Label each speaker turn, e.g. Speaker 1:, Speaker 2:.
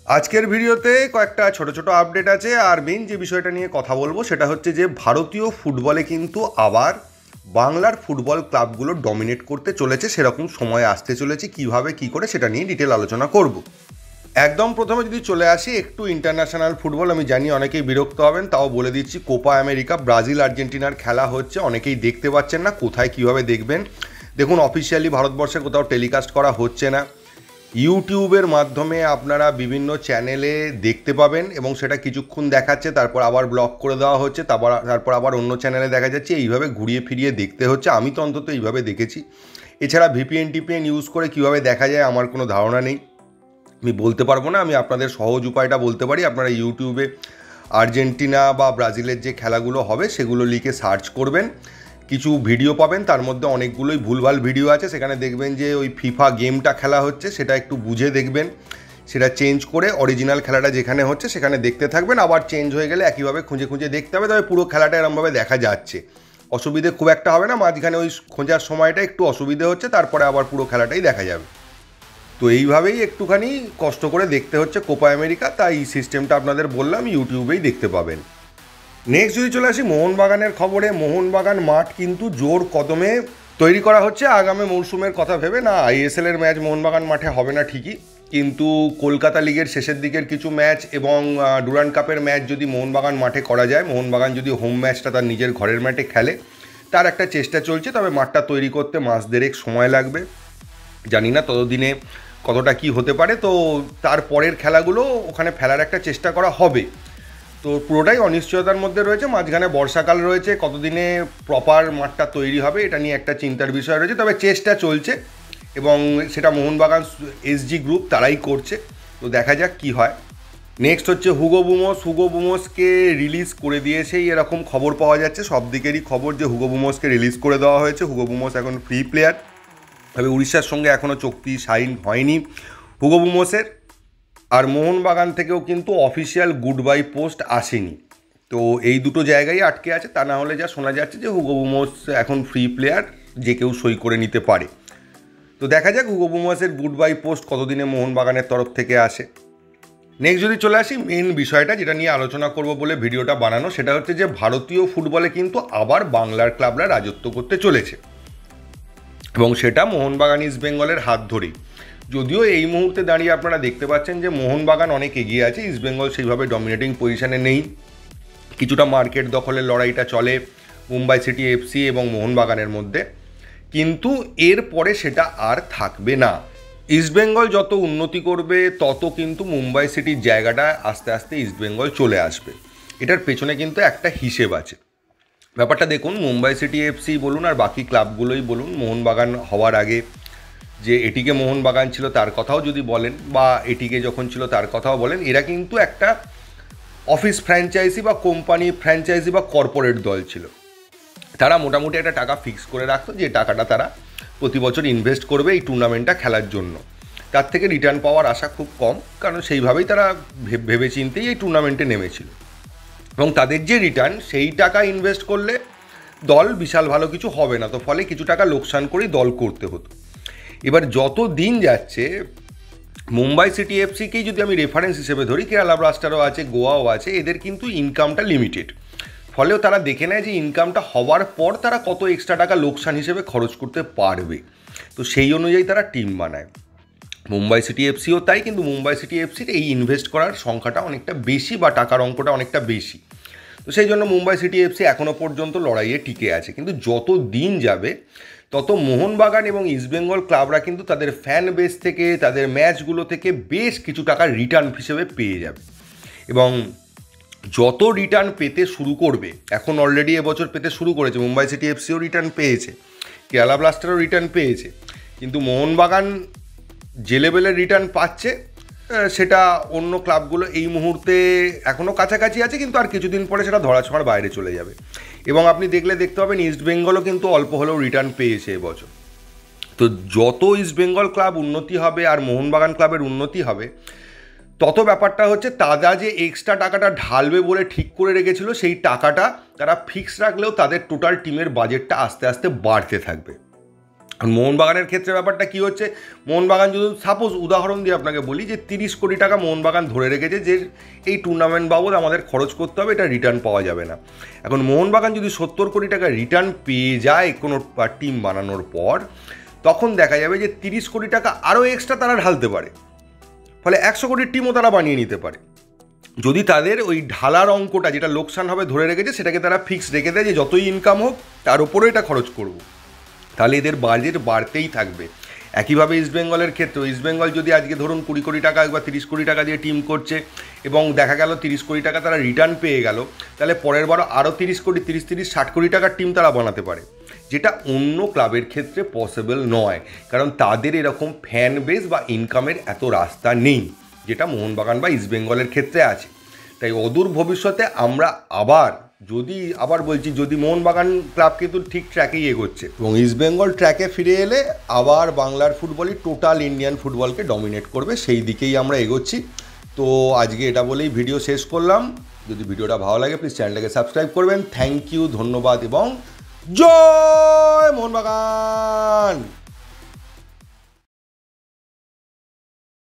Speaker 1: আজকের ভিডিওতে কয়েকটা ছোট ছোট আপডেট আছে। আর মেইন যে বিষয়টা নিয়ে কথা বলবো সেটা হচ্ছে যে ভারতীয় ফুটবলে কিন্তু আবার বাংলার ফুটবল ক্লাবগুলো ডমিনেট করতে চলেছে, সেরকম সময় আসতে চলেছে। কিভাবে কি করে সেটা নিয়ে ডিটেল আলোচনা করব। একদম প্রথমে যদি চলে আসি একটু ইন্টারন্যাশনাল ফুটবল, আমি জানি অনেকেই বিরক্ত হবেন, তাও বলে দিচ্ছি। কোপা আমেরিকা ব্রাজিল আর্জেন্টিনার খেলা হচ্ছে, অনেকেই দেখতে পাচ্ছেন না। কোথায় কিভাবে দেখবেন? দেখুন, অফিসিয়ালি ভারতবর্ষে কোথাও টেলিকাস্ট করা হচ্ছে না। ইউটিউবের মাধ্যমে আপনারা বিভিন্ন চ্যানেলে দেখতে পাবেন এবং সেটা কিছুক্ষণ দেখাচ্ছে, তারপর আবার ব্লক করে দেওয়া হচ্ছে, তারপর আবার অন্য চ্যানেলে দেখা যাচ্ছে। এইভাবে ঘুরিয়ে ফিরিয়ে দেখতে হচ্ছে। আমি তো অন্তত এইভাবে দেখেছি। এছাড়া ভিপিএন টিপিএন ইউজ করে কিভাবে দেখা যায় আমার কোনো ধারণা নেই, আমি বলতে পারবো না। আমি আপনাদের সহজ উপায়টা বলতে পারি। আপনারা ইউটিউবে আর্জেন্টিনা বা ব্রাজিলের যে খেলাগুলো হবে সেগুলো লিখে সার্চ করবেন, কিছু ভিডিও পাবেন। তার মধ্যে অনেকগুলোই ভুলভাল ভিডিও আছে। সেখানে দেখবেন যে ওই ফিফা গেমটা খেলা হচ্ছে, সেটা একটু বুঝে দেখবেন। সেটা চেঞ্জ করে অরিজিনাল খেলাটা যেখানে হচ্ছে সেখানে দেখতে থাকবেন। আবার চেঞ্জ হয়ে গেলে একইভাবে খুঁজে খুঁজে দেখতে হবে। তবে পুরো খেলাটা এরমভাবে দেখা যাচ্ছে, অসুবিধে খুব একটা হবে না। মাঝখানে ওই খোঁজার সময়টা একটু অসুবিধে হচ্ছে, তারপরে আবার পুরো খেলাটাই দেখা যাবে। তো এইভাবেই একটুখানি কষ্ট করে দেখতে হচ্ছে কোপা আমেরিকা। তাই সিস্টেমটা আপনাদের বললাম, ইউটিউবেই দেখতে পাবেন। নেক্সট যদি চলে আসি মোহনবাগানের খবরে, মোহনবাগান মাঠ কিন্তু জোর কদমে তৈরি করা হচ্ছে আগামী মরশুমের কথা ভেবে। না, আইএসএল এর ম্যাচ মোহনবাগান মাঠে হবে না ঠিকই, কিন্তু কলকাতা লিগের শেষের দিকের কিছু ম্যাচ এবং ডুরান্ড কাপের ম্যাচ যদি মোহনবাগান মাঠে করা যায়, মোহনবাগান যদি হোম ম্যাচটা তার নিজের ঘরের মাঠে খেলে, তার একটা চেষ্টা চলছে। তবে মাঠটা তৈরি করতে মাস দেড়েক সময় লাগবে। জানি না ততদিনে কতটা কি হতে পারে। তো তারপরের খেলাগুলো ওখানে ফেলার একটা চেষ্টা করা হবে। তো পুরোটাই অনিশ্চয়তার মধ্যে রয়েছে। মাঝখানে বর্ষাকাল রয়েছে, কতদিনে প্রপার মাঠটা তৈরি হবে এটা নিয়ে একটা চিন্তার বিষয় রয়েছে। তবে চেষ্টা চলছে এবং সেটা মোহনবাগান এসজি গ্রুপ তারাই করছে। তো দেখা যাক কি হয়। নেক্সট হচ্ছে হুগো বুমোসকে রিলিজ করে দিয়েছেই এরকম খবর পাওয়া যাচ্ছে। সব দিকেরই খবর যে হুগো বুমোসকে রিলিজ করে দেওয়া হয়েছে। হুগো বুমোস এখন ফ্রি প্লেয়ার। তবে উড়িষ্যার সঙ্গে এখনও চুক্তি সাইন হয়নি হুগো বুমোসের। আর মোহনবাগান থেকেও কিন্তু অফিসিয়াল গুড বাই পোস্ট আসেনি। তো এই দুটো জায়গায় আটকে আছে। তা না হলে যা শোনা যাচ্ছে যে হুগো বুমোস এখন ফ্রি প্লেয়ার, যে কেউ সই করে নিতে পারে। তো দেখা যাক হুগো বুমোসের গুড বাই পোস্ট কতদিনে মোহনবাগানের তরফ থেকে আসে। নেক্সট যদি চলে আসি মেন বিষয়টা যেটা নিয়ে আলোচনা করব বলে ভিডিওটা বানানো, সেটা হচ্ছে যে ভারতীয় ফুটবলে কিন্তু আবার বাংলার ক্লাবরা রাজত্ব করতে চলেছে এবং সেটা মোহনবাগান ইস্ট বেঙ্গলের হাত ধরেই। যদিও এই মুহূর্তে দাঁড়িয়ে আপনারা দেখতে পাচ্ছেন যে মোহনবাগান অনেক এগিয়ে আছে, ইস্টবেঙ্গল সেইভাবে ডমিনেটিং পজিশনে নেই। কিছুটা মার্কেট দখলের লড়াইটা চলে মুম্বাই সিটি এফসি এবং মোহনবাগানের মধ্যে, কিন্তু এরপরে সেটা আর থাকবে না। ইস্টবেঙ্গল যত উন্নতি করবে তত কিন্তু মুম্বাই সিটির জায়গাটা আস্তে আস্তে ইস্টবেঙ্গল চলে আসবে। এটার পেছনে কিন্তু একটা হিসেব আছে। ব্যাপারটা দেখুন, মুম্বাই সিটি এফসি বলুন আর বাকি ক্লাবগুলোই বলুন, মোহনবাগান হওয়ার আগে যে এটিকে মোহনবাগান ছিল তার কথাও যদি বলেন, বা এটিকে যখন ছিল তার কথাও বলেন, এরা কিন্তু একটা অফিস ফ্র্যাঞ্চাইজি বা কোম্পানি ফ্র্যাঞ্চাইজি বা কর্পোরেট দল ছিল। তারা মোটামুটি একটা টাকা ফিক্স করে রাখতো যে টাকাটা তারা প্রতি বছর ইনভেস্ট করবে এই টুর্নামেন্টটা খেলার জন্য। তার থেকে রিটার্ন পাওয়ার আশা খুব কম, কারণ সেইভাবেই তারা ভেবেচিন্তেই এই টুর্নামেন্টে নেমেছিল। এবং তাদের যে রিটার্ন, সেই টাকা ইনভেস্ট করলে দল বিশাল ভালো কিছু হবে না। তো ফলে কিছু টাকা লোকসান করেই দল করতে হতো। এবার যত দিন যাচ্ছে, মুম্বাই সিটি এফসিকেই যদি আমি রেফারেন্স হিসেবে ধরি, কেরালা ব্লাস্টারও আছে, গোয়াও আছে, এদের কিন্তু ইনকামটা লিমিটেড। ফলেও তারা দেখে নেয় যে ইনকামটা হওয়ার পর তারা কত এক্সট্রা টাকা লোকসান হিসেবে খরচ করতে পারবে। তো সেই অনুযায়ী তারা টিম বানায়। মুম্বাই সিটি এফসিও তাই, কিন্তু মুম্বাই সিটি এফসির এই ইনভেস্ট করার সংখ্যাটা অনেকটা বেশি বা টাকার অঙ্কটা অনেকটা বেশি। তো সেই জন্য মুম্বাই সিটি এফসি এখনও পর্যন্ত লড়াইয়ে টিকে আছে। কিন্তু যত দিন যাবে তত মোহনবাগান এবং ইস্টবেঙ্গল ক্লাবরা কিন্তু তাদের ফ্যান বেস থেকে, তাদের ম্যাচগুলো থেকে বেশ কিছু টাকা রিটার্ন হিসেবে পেয়ে যাবে। এবং যত রিটার্ন পেতে শুরু করবে, এখন অলরেডি এবছর পেতে শুরু করেছে, মুম্বাই সিটি এফসিও রিটার্ন পেয়েছে, কেরালা ব্লাস্টারও রিটার্ন পেয়েছে, কিন্তু মোহনবাগান যে লেভেলের রিটার্ন পাচ্ছে সেটা অন্য ক্লাবগুলো এই মুহূর্তে এখনও কাছাকাছি আছে, কিন্তু আর কিছুদিন পরে সেটা ধরাছোঁয়ার বাইরে চলে যাবে। এবং আপনি দেখতে পাবেন ইস্টবেঙ্গলও কিন্তু অল্প হলেও রিটার্ন পেয়েছে এবছর। তো যত ইস্টবেঙ্গল ক্লাব উন্নতি হবে আর মোহনবাগান ক্লাবের উন্নতি হবে, তত ব্যাপারটা হচ্ছে তারা যে এক্সট্রা টাকাটা ঢালবে বলে ঠিক করে রেখেছিল, সেই টাকাটা তারা ফিক্স রাখলেও তাদের টোটাল টিমের বাজেটটা আস্তে আস্তে বাড়তে থাকবে। মোহনবাগানের ক্ষেত্রে ব্যাপারটা কী হচ্ছে, মোহনবাগান যদি সাপোজ উদাহরণ দিয়ে আপনাকে বলি যে 30 কোটি টাকা মোহনবাগান ধরে রেখেছে যে এই টুর্নামেন্ট বাবদ আমাদের খরচ করতে হবে, এটা রিটার্ন পাওয়া যাবে না। এখন মোহনবাগান যদি 70 কোটি টাকা রিটার্ন পেয়ে যায় কোনো টিম বানানোর পর, তখন দেখা যাবে যে 30 কোটি টাকা আরও এক্সট্রা তারা ঢালতে পারে, ফলে 100 কোটির টিমও তারা বানিয়ে নিতে পারে, যদি তাদের ওই ঢালার অঙ্কটা যেটা লোকসান হবে ধরে রেখেছে সেটাকে তারা ফিক্স রেখে দেয় যে যতই ইনকাম হোক তার উপরেও এটা খরচ করব, তাহলে এদের বাজেট বাড়তেই থাকবে। একইভাবে ইস্টবেঙ্গলের ক্ষেত্রে, ইস্টবেঙ্গল যদি আজকে ধরুন 20 কোটি টাকা বা 30 কোটি টাকা দিয়ে টিম করছে এবং দেখা গেল 30 কোটি টাকা তারা রিটার্ন পেয়ে গেল, তাহলে পরের বারও আরও 30 কোটি 60 কোটি টাকার টিম তারা বানাতে পারে, যেটা অন্য ক্লাবের ক্ষেত্রে পসিবল নয়, কারণ তাদের এরকম ফ্যান বেস বা ইনকামের এত রাস্তা নেই যেটা মোহনবাগান বা ইস্টবেঙ্গলের ক্ষেত্রে আছে। তাই অদূর ভবিষ্যতে আমরা আবার বলছি, যদি মোহনবাগান ক্লাব কিন্তু ঠিক ট্র্যাকেই এগোচ্ছে এবং ইস্টবেঙ্গল ট্র্যাকে ফিরে এলে আবার বাংলার ফুটবলই টোটাল ইন্ডিয়ান ফুটবলকে ডমিনেট করবে, সেই দিকেই আমরা এগোচ্ছি। তো আজকে এটা বলেই ভিডিও শেষ করলাম। যদি ভিডিওটা ভালো লাগে প্লিজ চ্যানেলটাকে সাবস্ক্রাইব করবেন। থ্যাংক ইউ, ধন্যবাদ এবং জয় মোহনবাগান।